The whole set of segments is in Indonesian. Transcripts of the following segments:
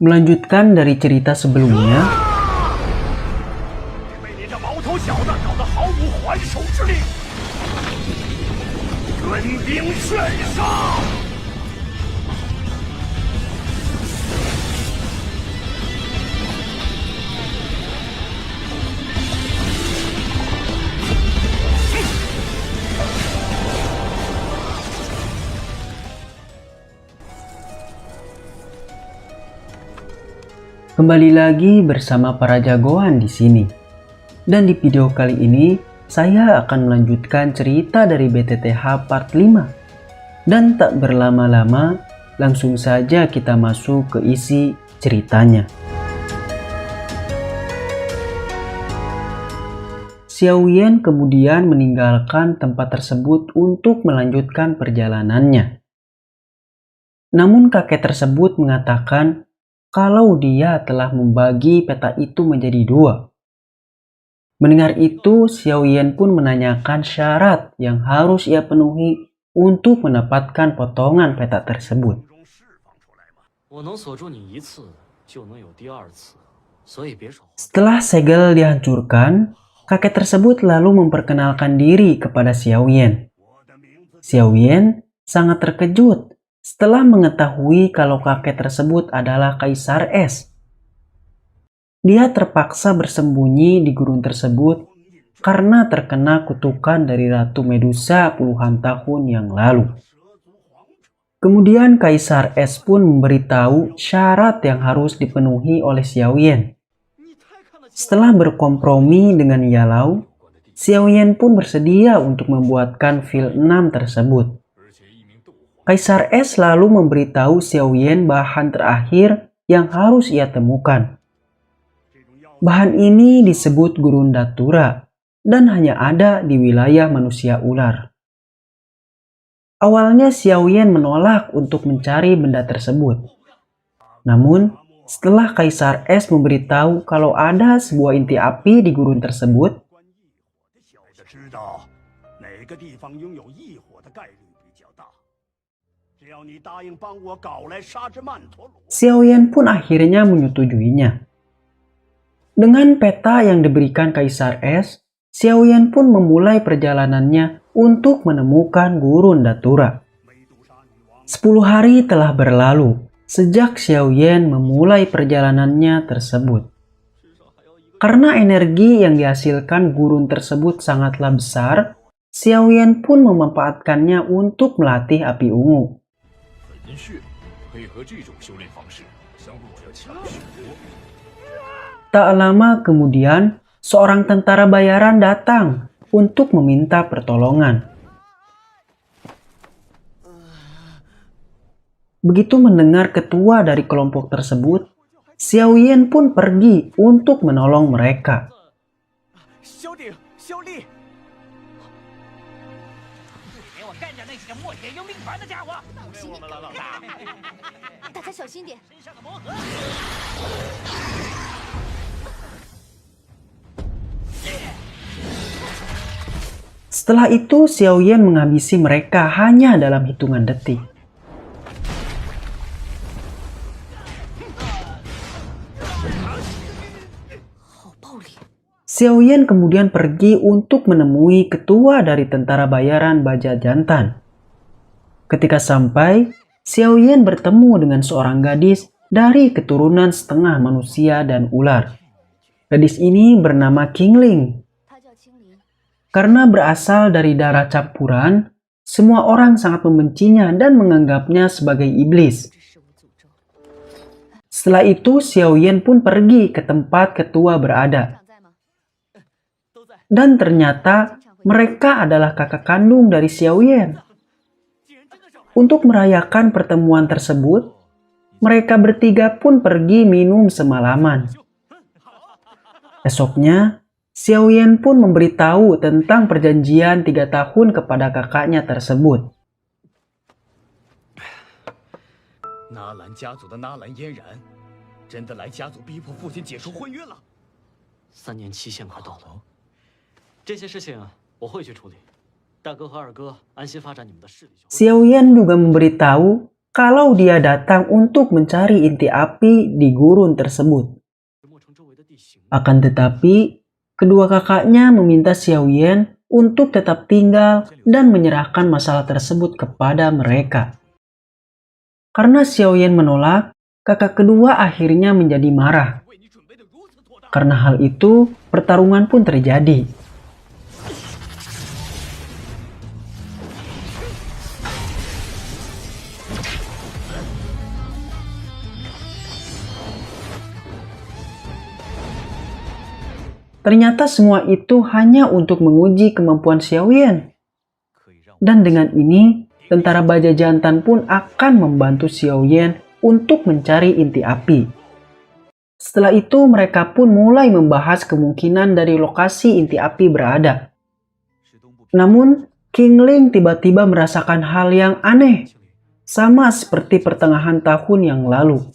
Melanjutkan dari cerita sebelumnya, kembali lagi bersama para jagoan di sini. Dan di video kali ini, saya akan melanjutkan cerita dari BTTH part 5. Dan tak berlama-lama, langsung saja kita masuk ke isi ceritanya. Xiao Yan kemudian meninggalkan tempat tersebut untuk melanjutkan perjalanannya. Namun kakek tersebut mengatakan kalau dia telah membagi peta itu menjadi 2. Mendengar itu, Xiao Yan pun menanyakan syarat yang harus ia penuhi untuk mendapatkan potongan peta tersebut. Setelah segel dihancurkan, kakek tersebut lalu memperkenalkan diri kepada Xiao Yan. Xiao Yan sangat terkejut setelah mengetahui kalau kakek tersebut adalah Kaisar Es. Dia terpaksa bersembunyi di gurun tersebut karena terkena kutukan dari Ratu Medusa puluhan tahun yang lalu. Kemudian Kaisar Es pun memberitahu syarat yang harus dipenuhi oleh Xiao Yan. Setelah berkompromi dengan Yalau, Xiao Yan pun bersedia untuk membuatkan fil 6 tersebut. Kaisar Es lalu memberitahu Xiao Yan bahan terakhir yang harus ia temukan. Bahan ini disebut gurun datura dan hanya ada di wilayah manusia ular. Awalnya Xiao Yan menolak untuk mencari benda tersebut. Namun, setelah Kaisar Es memberitahu kalau ada sebuah inti api di gurun tersebut, Xiao Yan pun akhirnya menyetujuinya. Dengan peta yang diberikan Kaisar Es, Xiao Yan pun memulai perjalanannya untuk menemukan gurun datura. 10 hari telah berlalu sejak Xiao Yan memulai perjalanannya tersebut. Karena energi yang dihasilkan gurun tersebut sangatlah besar, Xiao Yan pun memanfaatkannya untuk melatih api ungu. Tak lama kemudian, seorang tentara bayaran datang untuk meminta pertolongan. Begitu mendengar ketua dari kelompok tersebut, Xiao Yan pun pergi untuk menolong mereka. Setelah itu, Xiao Yan menghabisi mereka hanya dalam hitungan detik. Xiao Yan kemudian pergi untuk menemui ketua dari tentara bayaran Baja Jantan. Ketika sampai, Xiao Yan bertemu dengan seorang gadis dari keturunan setengah manusia dan ular. Gadis ini bernama Qingling. Karena berasal dari darah campuran, semua orang sangat membencinya dan menganggapnya sebagai iblis. Setelah itu, Xiao Yan pun pergi ke tempat ketua berada. Dan ternyata mereka adalah kakak kandung dari Xiao Yan. Untuk merayakan pertemuan tersebut, mereka bertiga pun pergi minum semalaman. Esoknya, Xiao Yan pun memberitahu tentang perjanjian 3 tahun kepada kakaknya tersebut. Xiao Yan juga memberitahu kalau dia datang untuk mencari inti api di gurun tersebut. Akan tetapi, kedua kakaknya meminta Xiaoyan untuk tetap tinggal dan menyerahkan masalah tersebut kepada mereka. Karena Xiaoyan menolak, kakak kedua akhirnya menjadi marah. Karena hal itu, pertarungan pun terjadi. Ternyata semua itu hanya untuk menguji kemampuan Xiaoyan. Dan dengan ini, tentara Baja Jantan pun akan membantu Xiaoyan untuk mencari inti api. Setelah itu, mereka pun mulai membahas kemungkinan dari lokasi inti api berada. Namun, King Ling tiba-tiba merasakan hal yang aneh, sama seperti pertengahan tahun yang lalu,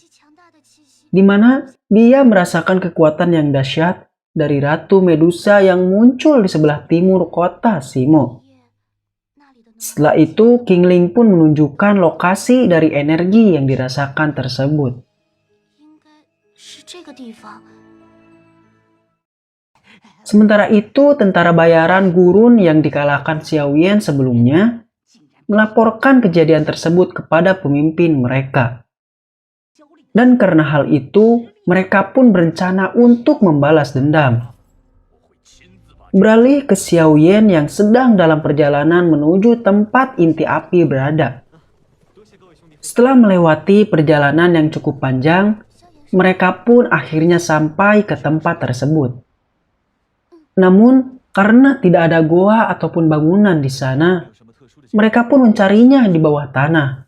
di mana dia merasakan kekuatan yang dahsyat dari Ratu Medusa yang muncul di sebelah timur kota Simo. Setelah itu, King Ling pun menunjukkan lokasi dari energi yang dirasakan tersebut. Sementara itu, tentara bayaran gurun yang dikalahkan Xiaoyan sebelumnya melaporkan kejadian tersebut kepada pemimpin mereka. Dan karena hal itu, mereka pun berencana untuk membalas dendam. Beralih ke Xiaoyan yang sedang dalam perjalanan menuju tempat inti api berada. Setelah melewati perjalanan yang cukup panjang, mereka pun akhirnya sampai ke tempat tersebut. Namun, karena tidak ada goa ataupun bangunan di sana, mereka pun mencarinya di bawah tanah.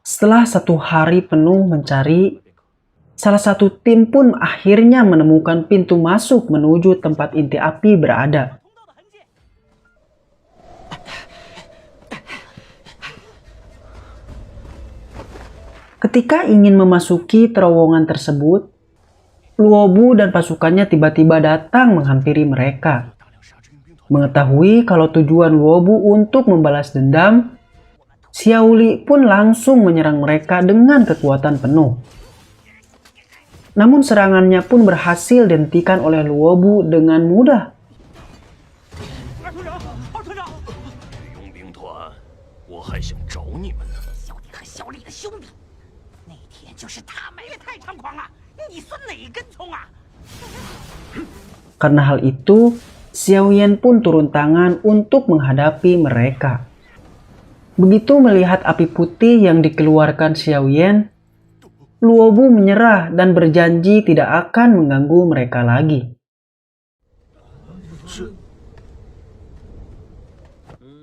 Setelah 1 hari penuh mencari, salah satu tim pun akhirnya menemukan pintu masuk menuju tempat inti api berada. Ketika ingin memasuki terowongan tersebut, Luobu dan pasukannya tiba-tiba datang menghampiri mereka. Mengetahui kalau tujuan Luobu untuk membalas dendam, Xiao Li pun langsung menyerang mereka dengan kekuatan penuh. Namun serangannya pun berhasil dihentikan oleh Luobu dengan mudah. Karena hal itu, Xiaoyan pun turun tangan untuk menghadapi mereka. Begitu melihat api putih yang dikeluarkan Xiaoyan, Luobu menyerah dan berjanji tidak akan mengganggu mereka lagi.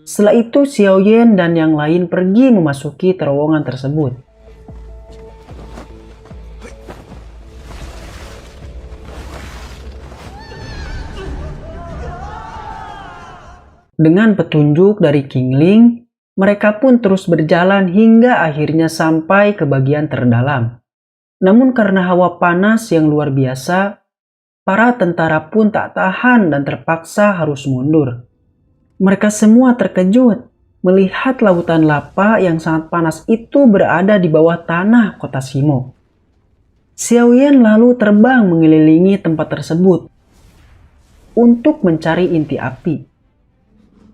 Setelah itu, Xiaoyan dan yang lain pergi memasuki terowongan tersebut. Dengan petunjuk dari King Ling, mereka pun terus berjalan hingga akhirnya sampai ke bagian terdalam. Namun karena hawa panas yang luar biasa, para tentara pun tak tahan dan terpaksa harus mundur. Mereka semua terkejut melihat lautan lava yang sangat panas itu berada di bawah tanah kota Simo. Xiaoyan lalu terbang mengelilingi tempat tersebut untuk mencari inti api.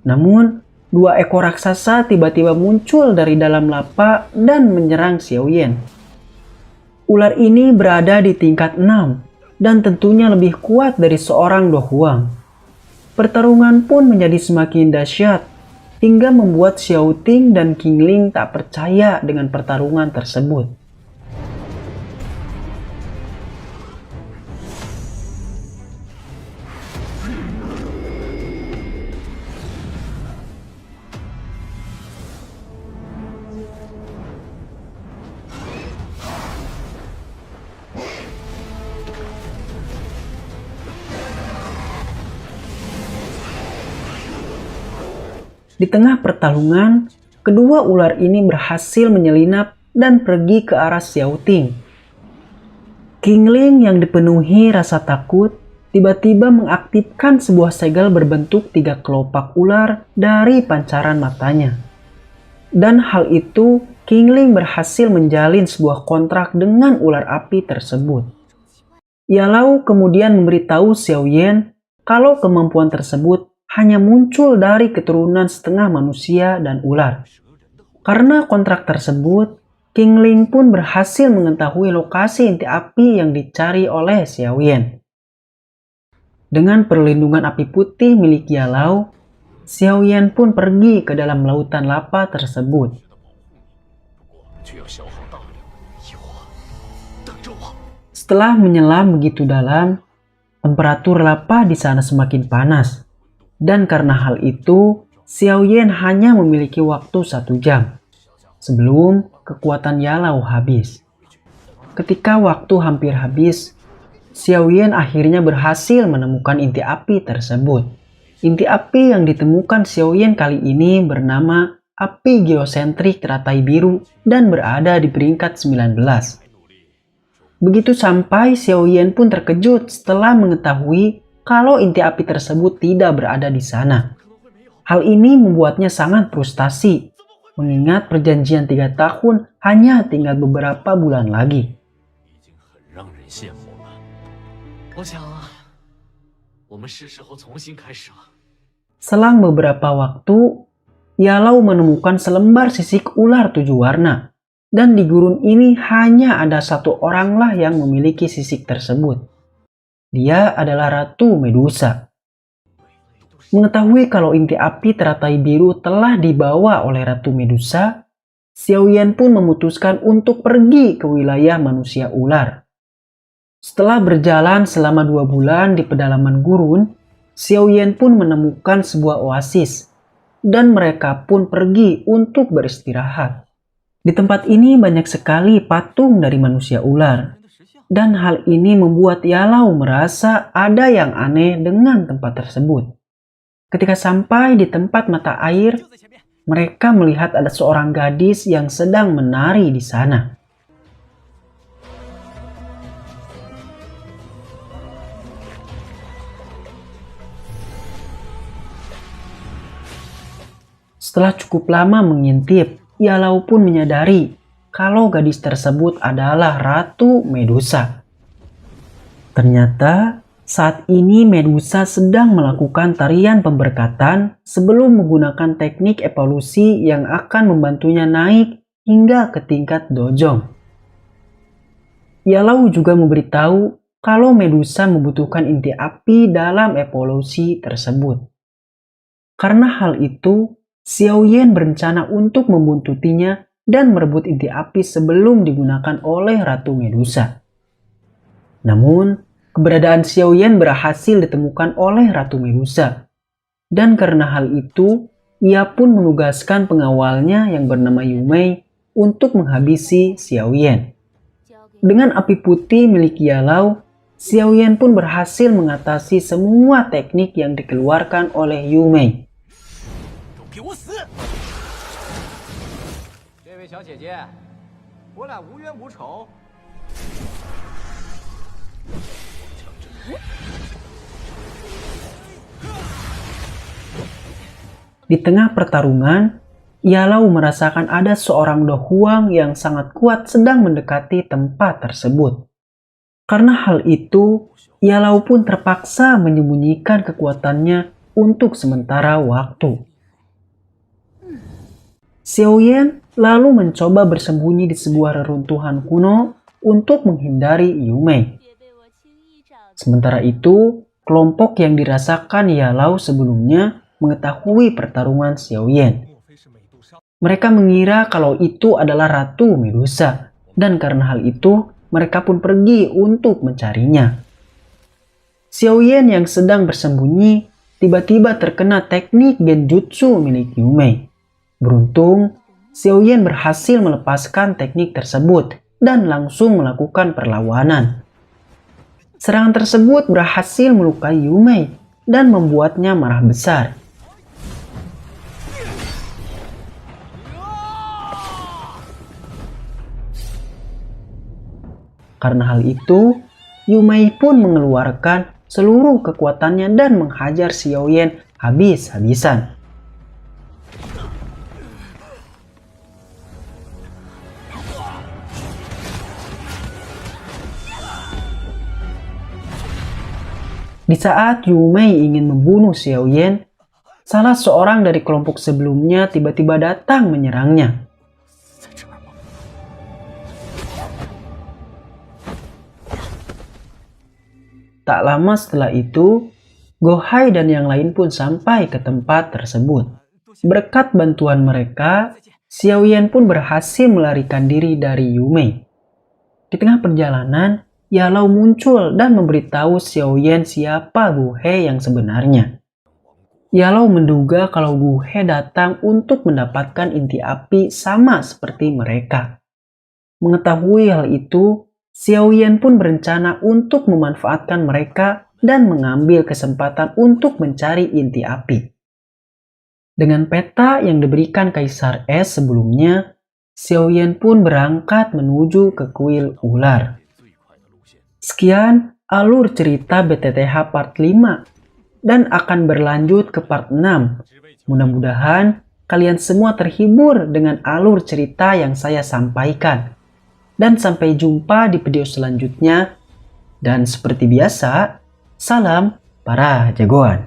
Namun, 2 ekor raksasa tiba-tiba muncul dari dalam lava dan menyerang Xiaoyan. Ular ini berada di tingkat 6 dan tentunya lebih kuat dari seorang Do Huang. Pertarungan pun menjadi semakin dahsyat hingga membuat Xiao Ting dan King Ling tak percaya dengan pertarungan tersebut. Di tengah pertarungan, kedua ular ini berhasil menyelinap dan pergi ke arah Xiao Ting. King Ling yang dipenuhi rasa takut tiba-tiba mengaktifkan sebuah segel berbentuk 3 kelopak ular dari pancaran matanya. Dan hal itu, Qingling berhasil menjalin sebuah kontrak dengan ular api tersebut. Yalao kemudian memberitahu Xiaoyan kalau kemampuan tersebut hanya muncul dari keturunan setengah manusia dan ular. Karena kontrak tersebut, Qingling pun berhasil mengetahui lokasi inti api yang dicari oleh Xiaoyan. Dengan perlindungan api putih milik Yalao, Xiaoyan pun pergi ke dalam lautan lava tersebut. Setelah menyelam begitu dalam, temperatur lava di sana semakin panas. Dan karena hal itu, Xiaoyan hanya memiliki waktu 1 jam sebelum kekuatan Yalao habis. Ketika waktu hampir habis, Xiaoyan akhirnya berhasil menemukan inti api tersebut. Inti api yang ditemukan Xiaoyan kali ini bernama api geosentrik teratai biru dan berada di peringkat 19. Begitu sampai, Xiaoyan pun terkejut setelah mengetahui kalau inti api tersebut tidak berada di sana. Hal ini membuatnya sangat frustasi, mengingat perjanjian 3 tahun hanya tinggal beberapa bulan lagi. Selang beberapa waktu, Yalao menemukan selembar sisik ular 7 warna. Dan di gurun ini hanya ada 1 oranglah yang memiliki sisik tersebut. Dia adalah Ratu Medusa. Mengetahui kalau inti api teratai biru telah dibawa oleh Ratu Medusa, Xiaoyan pun memutuskan untuk pergi ke wilayah manusia ular. Setelah berjalan selama 2 bulan di pedalaman gurun, Xiaoyan pun menemukan sebuah oasis, dan mereka pun pergi untuk beristirahat. Di tempat ini banyak sekali patung dari manusia ular, dan hal ini membuat Yalao merasa ada yang aneh dengan tempat tersebut. Ketika sampai di tempat mata air, mereka melihat ada seorang gadis yang sedang menari di sana. Setelah cukup lama mengintip, Yalao pun menyadari kalau gadis tersebut adalah Ratu Medusa. Ternyata saat ini Medusa sedang melakukan tarian pemberkatan sebelum menggunakan teknik evolusi yang akan membantunya naik hingga ke tingkat dojong. Yalao juga memberitahu kalau Medusa membutuhkan inti api dalam evolusi tersebut. Karena hal itu, Xiaoyan berencana untuk membuntutinya dan merebut inti api sebelum digunakan oleh Ratu Medusa. Namun, keberadaan Xiaoyan berhasil ditemukan oleh Ratu Medusa. Dan karena hal itu, ia pun menugaskan pengawalnya yang bernama Yumei untuk menghabisi Xiaoyan. Dengan api putih milik Yalao, Xiaoyan pun berhasil mengatasi semua teknik yang dikeluarkan oleh Yumei. Di tengah pertarungan, Yalao merasakan ada seorang dohuang yang sangat kuat sedang mendekati tempat tersebut. Karena hal itu, Yalao pun terpaksa menyembunyikan kekuatannya untuk sementara waktu. Xiaoyan lalu mencoba bersembunyi di sebuah reruntuhan kuno untuk menghindari Yumei. Sementara itu, kelompok yang dirasakan Yalao sebelumnya mengetahui pertarungan Xiaoyan. Mereka mengira kalau itu adalah Ratu Medusa, dan karena hal itu, mereka pun pergi untuk mencarinya. Xiaoyan yang sedang bersembunyi tiba-tiba terkena teknik genjutsu milik Yumei. Beruntung, Xiaoyan berhasil melepaskan teknik tersebut dan langsung melakukan perlawanan. Serangan tersebut berhasil melukai Yumei dan membuatnya marah besar. Karena hal itu, Yumei pun mengeluarkan seluruh kekuatannya dan menghajar Xiaoyan habis-habisan. Di saat Yu Mei ingin membunuh Xiaoyan, salah seorang dari kelompok sebelumnya tiba-tiba datang menyerangnya. Tak lama setelah itu, Go Hai dan yang lain pun sampai ke tempat tersebut. Berkat bantuan mereka, Xiaoyan pun berhasil melarikan diri dari Yu Mei. Di tengah perjalanan, Yalou muncul dan memberitahu Xiaoyan siapa Gu He yang sebenarnya. Yalou menduga kalau Gu He datang untuk mendapatkan inti api sama seperti mereka. Mengetahui hal itu, Xiaoyan pun berencana untuk memanfaatkan mereka dan mengambil kesempatan untuk mencari inti api. Dengan peta yang diberikan Kaisar Es sebelumnya, Xiaoyan pun berangkat menuju ke kuil ular. Sekian alur cerita BTTH part 5 dan akan berlanjut ke part 6. Mudah-mudahan kalian semua terhibur dengan alur cerita yang saya sampaikan. Dan sampai jumpa di video selanjutnya. Dan seperti biasa, salam para jagoan.